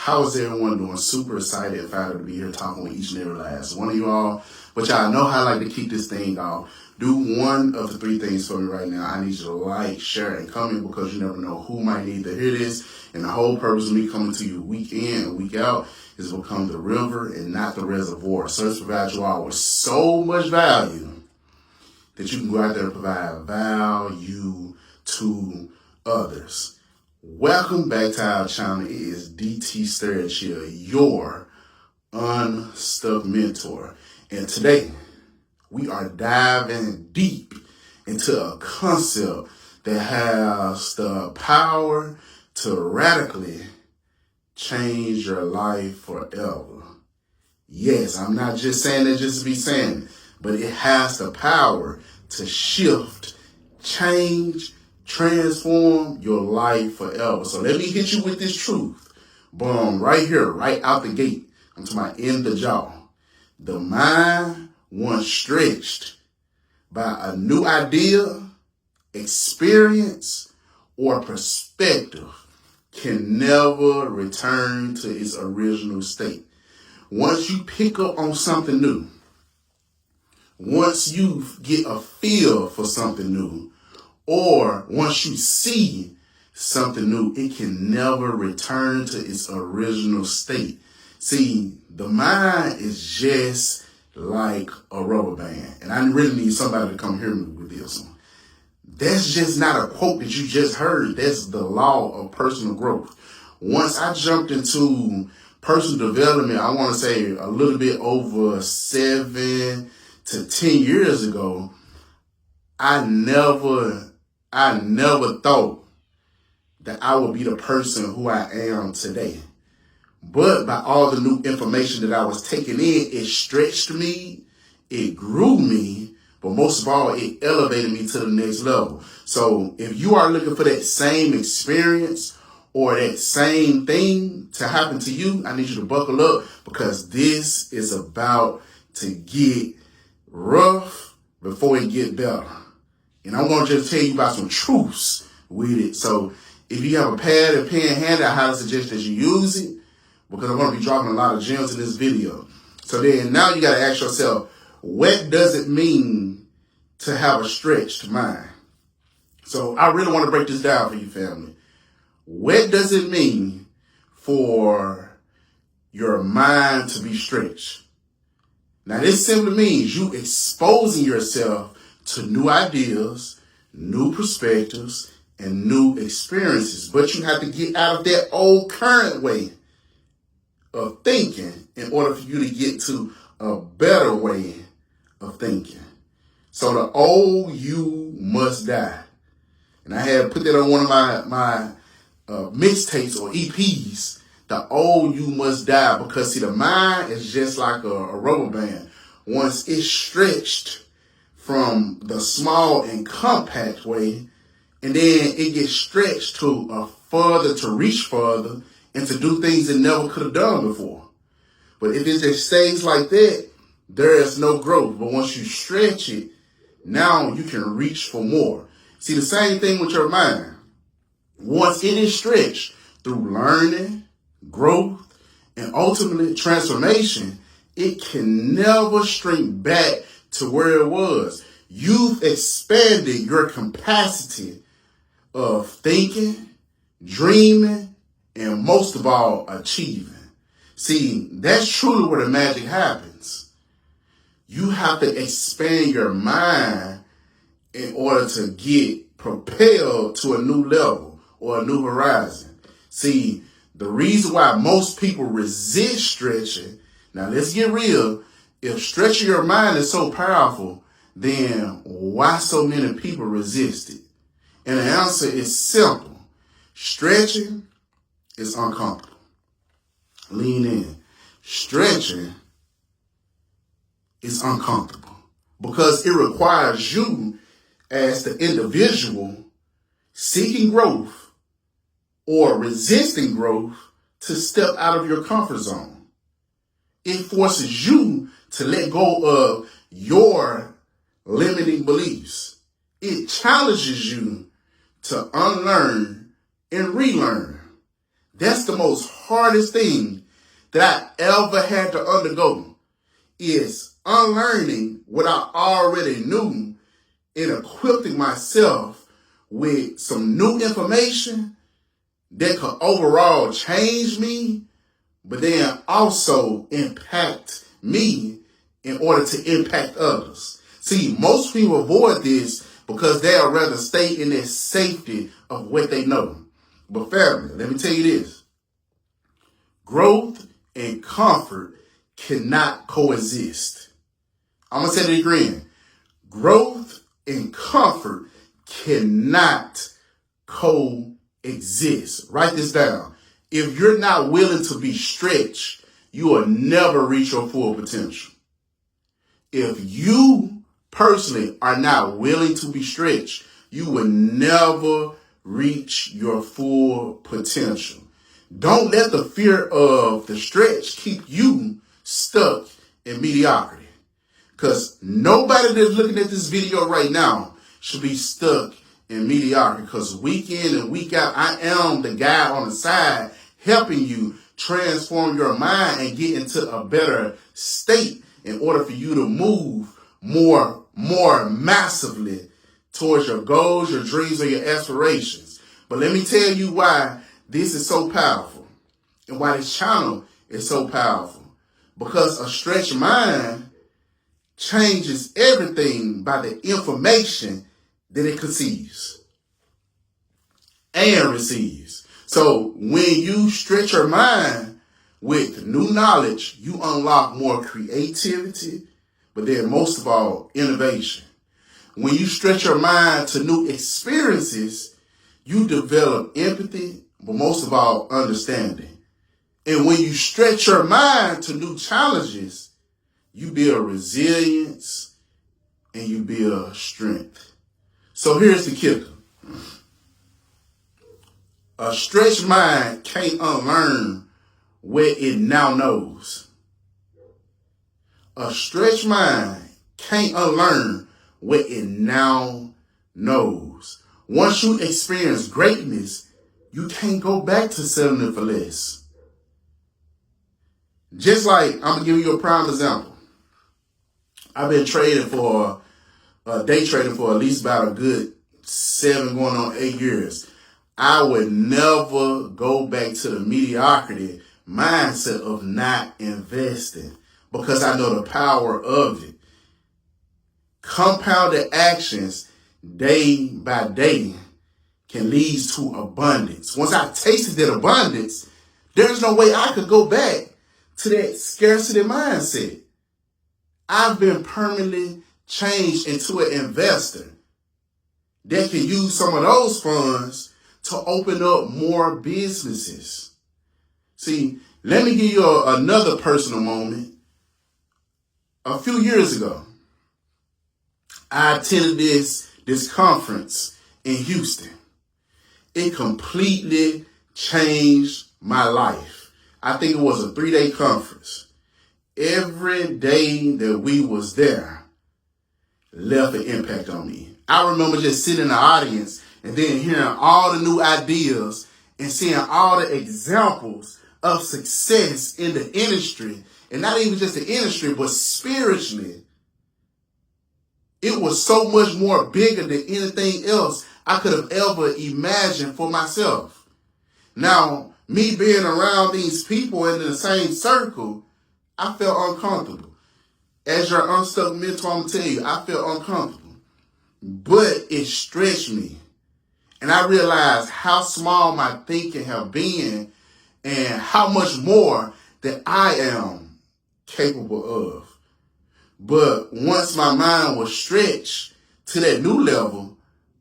How is everyone doing? Super excited and fired to be here talking with each and every last one of you all. But y'all know how I like to keep this thing off. Do one of the three things for me right now. I need you to like, share, and comment because you never know who might need to hear this. And the whole purpose of me coming to you week in and week out is to become the river and not the reservoir. So it's provide you all with so much value that you can go out there and provide value to others. Welcome back to our channel. It is DT Sturridge here, your unstuck mentor. And today, we are diving deep into a concept that has the power to radically change your life forever. Yes, I'm not just saying it just to be saying it, but it has the power to shift, change, transform your life forever. So let me hit you with this truth. Boom, right here, right out the gate. I'm talking about in the jaw. The mind, once stretched by a new idea, experience, or perspective, can never return to its original state. Once you pick up on something new, once you get a feel for something new, or once you see something new, it can never return to its original state. See, the mind is just like a rubber band. And I really need somebody to come hear me with this one. That's just not a quote that you just heard. That's the law of personal growth. Once I jumped into personal development, I want to say a little bit over 7 to 10 years ago, I never thought that I would be the person who I am today. But by all the new information that I was taking in, it stretched me, it grew me, but most of all, it elevated me to the next level. So if you are looking for that same experience or that same thing to happen to you, I need you to buckle up because this is about to get rough before it get better. And I'm going to just tell you about some truths with it. So if you have a pad and pen handy, I highly suggest that you use it because I'm going to be dropping a lot of gems in this video. So then now you got to ask yourself, what does it mean to have a stretched mind? So I really want to break this down for you, family. What does it mean for your mind to be stretched? Now, this simply means you exposing yourself to new ideas, new perspectives, and new experiences. But you have to get out of that old current way of thinking in order for you to get to a better way of thinking. So the old you must die. And I had put that on one of my mixtapes or EPs. The old you must die because see, the mind is just like a rubber band. Once it's stretched from the small and compact way, and then it gets stretched to reach further and to do things it never could have done before. But if it just stays like that, there is no growth. But once you stretch it, now you can reach for more. See, the same thing with your mind. Once it is stretched through learning, growth, and ultimately transformation, it can never shrink back to where it was. You've expanded your capacity of thinking, dreaming, and most of all, achieving. See, that's truly where the magic happens. You have to expand your mind in order to get propelled to a new level or a new horizon. See, the reason why most people resist stretching, now let's get real, if stretching your mind is so powerful, then why so many people resist it? And the answer is simple. Stretching is uncomfortable. Lean in. Stretching is uncomfortable because it requires you as the individual seeking growth or resisting growth to step out of your comfort zone. It forces you to let go of your limiting beliefs. It challenges you to unlearn and relearn. That's the most hardest thing that I ever had to undergo, is unlearning what I already knew and equipping myself with some new information that could overall change me, but then also impact me in order to impact others. See, most people avoid this because they'll rather stay in their safety of what they know. But family, let me tell you this. Growth and comfort cannot coexist. I'm going to say it again. Growth and comfort cannot coexist. Write this down. If you're not willing to be stretched, you will never reach your full potential. If you personally are not willing to be stretched, you will never reach your full potential. Don't let the fear of the stretch keep you stuck in mediocrity. Because nobody that's looking at this video right now should be stuck in mediocrity. Because week in and week out, I am the guy on the side helping you transform your mind and get into a better state in order for you to move more massively towards your goals, your dreams, or your aspirations. But let me tell you why this is so powerful and why this channel is so powerful. Because a stretched mind changes everything by the information that it conceives and receives. So when you stretch your mind with new knowledge, you unlock more creativity, but then most of all, innovation. When you stretch your mind to new experiences, you develop empathy, but most of all, understanding. And when you stretch your mind to new challenges, you build resilience and you build strength. So here's the kicker. A stretched mind can't unlearn what it now knows. A stretched mind can't unlearn what it now knows. Once you experience greatness, you can't go back to settling for less. Just like, I'm going to give you a prime example. I've been day trading for at least about a good 7 going on 8 years. I would never go back to the mediocrity mindset of not investing because I know the power of it. Compounded actions day by day can lead to abundance. Once I tasted that abundance, there's no way I could go back to that scarcity mindset. I've been permanently changed into an investor that can use some of those funds to open up more businesses. See, let me give you another personal moment. A few years ago, I attended this conference in Houston. It completely changed my life. I think it was a 3-day conference. Every day that we was there left an impact on me. I remember just sitting in the audience and then hearing all the new ideas and seeing all the examples of success in the industry. And not even just the industry, but spiritually. It was so much more bigger than anything else I could have ever imagined for myself. Now, me being around these people in the same circle, I felt uncomfortable. As your unstuck mentor, I'm going to tell you, I felt uncomfortable. But it stretched me. And I realized how small my thinking have been and how much more that I am capable of. But once my mind was stretched to that new level,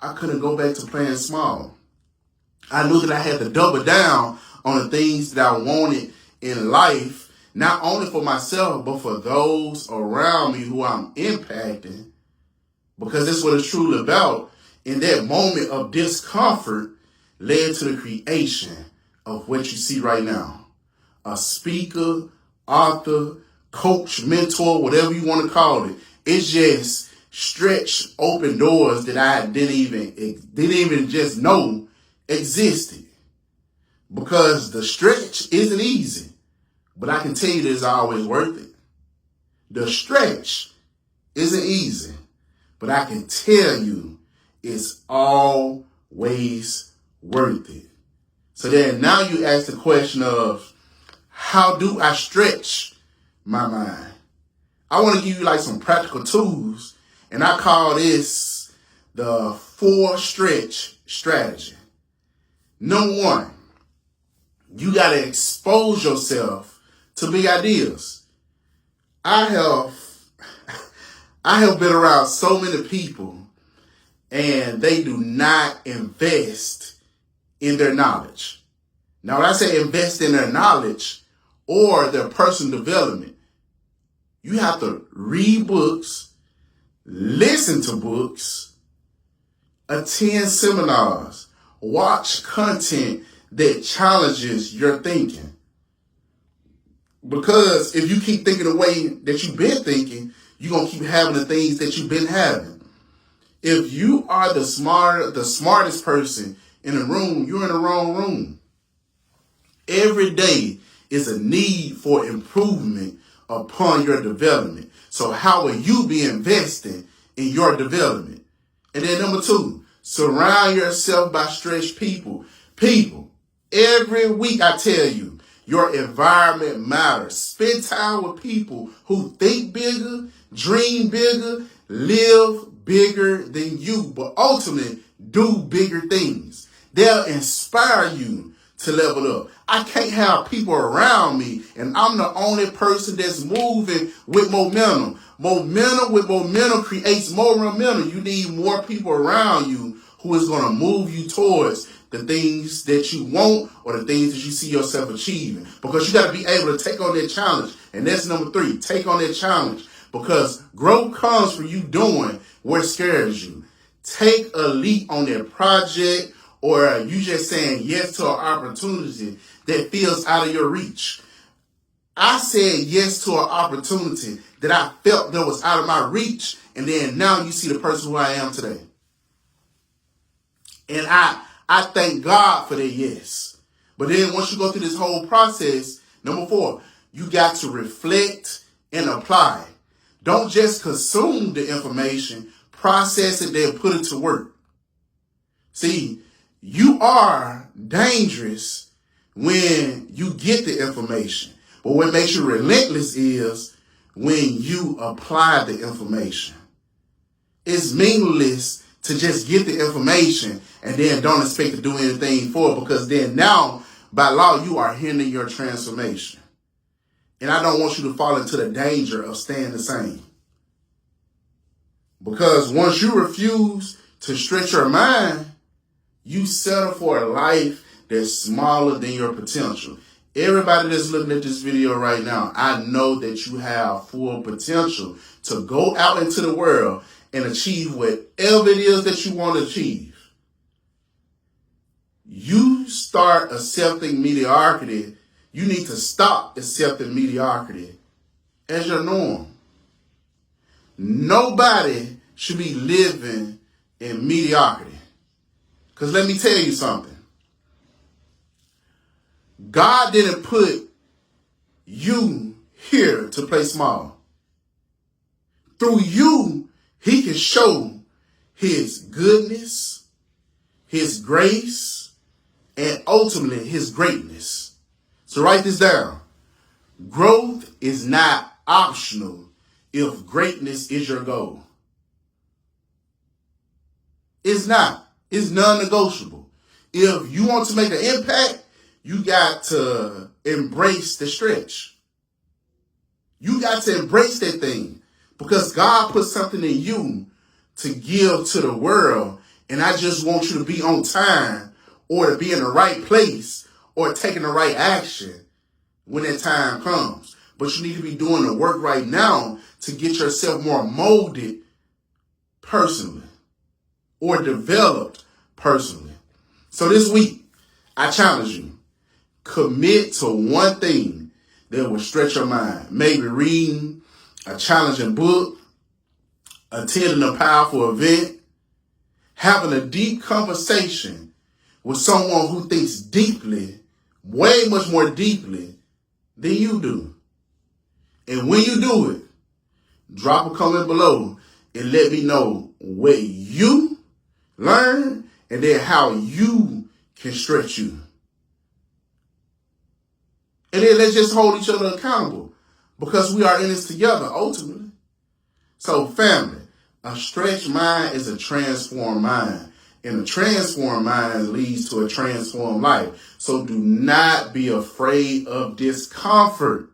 I couldn't go back to playing small. I knew that I had to double down on the things that I wanted in life, not only for myself, but for those around me who I'm impacting, because that's what it's truly about. In that moment of discomfort led to the creation of what you see right now. A speaker, author, coach, mentor, whatever you want to call it. It's just stretched open doors that I didn't even just know existed. because the stretch isn't easy, but I can tell you that it's always worth it. The stretch isn't easy, but I can tell you it's always worth it. So then now you ask the question of, how do I stretch my mind? I want to give you like some practical tools, and I call this the 4 stretch strategy. Number 1, you got to expose yourself to big ideas. I have been around so many people, and they do not invest in their knowledge. Now, when I say invest in their knowledge or their personal development, you have to read books, listen to books, attend seminars, watch content that challenges your thinking. Because if you keep thinking the way that you've been thinking, you're going to keep having the things that you've been having. If you are the smartest person in the room, you're in the wrong room. Every day is a need for improvement upon your development. So how will you be investing in your development? And then number 2, surround yourself by stretched people. People, every week I tell you, your environment matters. Spend time with people who think bigger, dream bigger, live bigger than you, but ultimately do bigger things. They'll inspire you to level up. I can't have people around me and I'm the only person that's moving with momentum. Momentum with momentum creates more momentum. You need more people around you who is going to move you towards the things that you want or the things that you see yourself achieving. Because you got to be able to take on that challenge. And that's number 3, take on that challenge. Because growth comes from you doing what scares you. Take a leap on that project, or you just saying yes to an opportunity that feels out of your reach. I said yes to an opportunity that I felt that was out of my reach, and then now you see the person who I am today. And I thank God for that yes. But then once you go through this whole process, number 4, you got to reflect and apply. Don't just consume the information, process it, then put it to work. See, you are dangerous when you get the information. But what makes you relentless is when you apply the information. It's meaningless to just get the information and then don't expect to do anything for it, because then now, by law, you are hindering your transformation. And I don't want you to fall into the danger of staying the same. Because once you refuse to stretch your mind, you settle for a life that's smaller than your potential. Everybody that's looking at this video right now, I know that you have full potential to go out into the world and achieve whatever it is that you want to achieve. You start accepting mediocrity. You need to stop accepting mediocrity as your norm. Nobody should be living in mediocrity. Because let me tell you something. God didn't put you here to play small. Through you, he can show his goodness, his grace, and ultimately his greatness. So write this down. Growth is not optional if greatness is your goal. It's not. It's non-negotiable. If you want to make an impact, you got to embrace the stretch. You got to embrace that thing, because God put something in you to give to the world, and I just want you to be on time, or to be in the right place, or taking the right action when that time comes. But you need to be doing the work right now to get yourself more molded personally or developed personally. So this week, I challenge you, commit to one thing that will stretch your mind. Maybe reading a challenging book, attending a powerful event, having a deep conversation with someone who thinks deeply way much more deeply than you do. And when you do it, drop a comment below and let me know what you learn and then how you can stretch you. And then let's just hold each other accountable because we are in this together ultimately. So family, a stretched mind is a transformed mind. And a transformed mind leads to a transformed life. So do not be afraid of discomfort.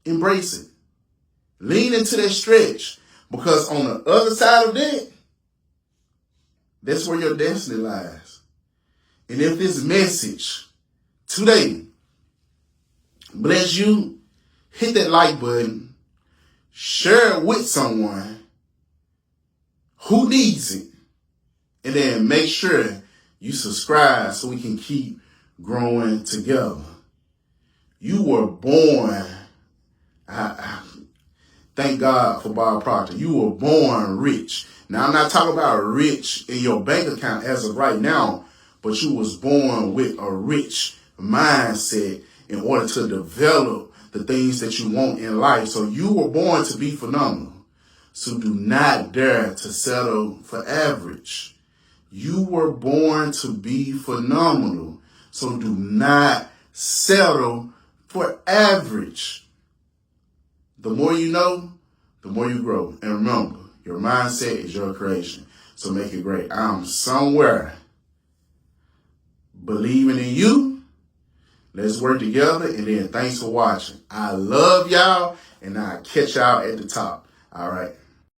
Embrace it. Lean into that stretch because on the other side of that, that's where your destiny lies. And if this message today bless you, hit that like button, share it with someone who needs it, and then make sure you subscribe so we can keep growing together. You were born, thank God for Bob Proctor, you were born rich. Now, I'm not talking about rich in your bank account as of right now, but you was born with a rich mindset in order to develop the things that you want in life. So you were born to be phenomenal. So do not dare to settle for average. You were born to be phenomenal. So do not settle for average. The more you know, the more you grow. And remember, your mindset is your creation. So make it great. I'm somewhere believing in you. Let's work together. And then thanks for watching. I love y'all. And I'll catch y'all at the top. All right.